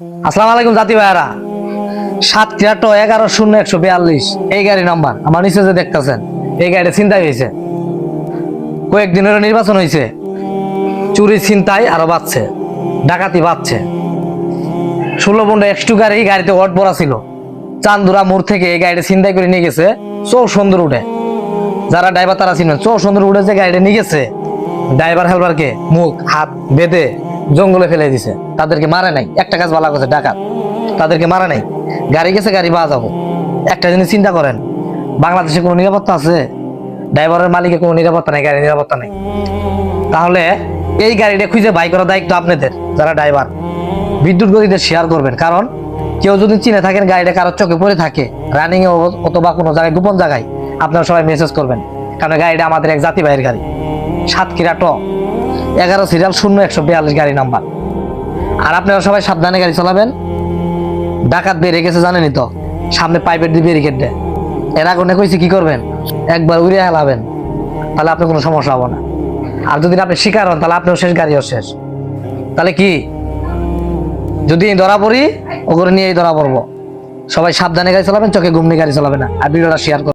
আসসালামু আলাইকুম জাতি ভাইয়ারা। 7-11-0-142 এই গাড়ি নাম্বার আমার নিচে যে দেখতেছেন, এই গাড়িটা ছিনতাই হয়েছে। কয়েকদিনের নির্বাচন হয়েছে, চুরি ছিনতাই আরো বাড়ছে, ডাকাতি বাড়ছে। 16 পনেরো X2 গাড়ি, গাড়িতে ওয়াট ভরা ছিল। চান্দুরা মোড় থেকে এই গাড়িটা ছিনতাই করে নিয়ে গেছে চৌ সুন্দর উঠে। যারা ড্রাইভার তারা চিনবেন, চৌ সুন্দর উঠে যে গাড়িটা নিয়ে গেছে, ড্রাইভার হেলপারকে মুখ হাত বেঁধে জঙ্গলে ফেলে দিছে। তাদেরকে মারে নাই, একটা কাজ ভালো করছে, ডাকাত। তাদেরকে মারে নাই, গাড়ি গেছে, গাড়ি পাওয়া যাবো। একটা জিনিস চিন্তা করেন, বাংলাদেশে কোনো নিরাপত্তা আছে? ড্রাইভারের মালিকের কোনো নিরাপত্তা নাই, গাড়ির নিরাপত্তা নাই। তাহলে এই গাড়িটা খুঁজে বাই করার দায়িত্ব আপনাদের, যারা ড্রাইভার। বিদ্যুৎ গতিতে শেয়ার করবেন, কারণ কেউ যদি চিনে থাকেন গাড়িটা কারোর চোখে পড়ে থাকে রানিং এ অথবা কোনো জায়গায় গোপন জায়গায়, আপনারা সবাই মেসেজ করবেন, কারণ গাড়িটা আমাদের এক জাতি ভাইয়ের গাড়ি। সাতক্ষীরা ট 11 সিরিয়াল 0-142 গাড়ি নাম্বার। আর আপনারা সবাই সাবধানে গাড়ি চালাবেন। ডাকাত বেরিয়ে গেছে জানেনই তো, সামনে পাইপের দিয়ে ব্যারিকেড দেয়। এর আগুনে কইছে কি করবেন, একবার উড়িয়ে হেলাবেন, তাহলে আপনার কোনো সমস্যা হবে না। আর যদি আপনি শিকার হন, তাহলে আপনিও শেষ, গাড়িও শেষ। তাহলে কি, যদি ধরা পড়ি, ওগুলো নিয়েই ধরা পড়বো। সবাই সাবধানে গাড়ি চালাবেন, চোখে ঘুম নিয়ে গাড়ি চালাবেন না। আর ভিডিওটা শেয়ার করবেন।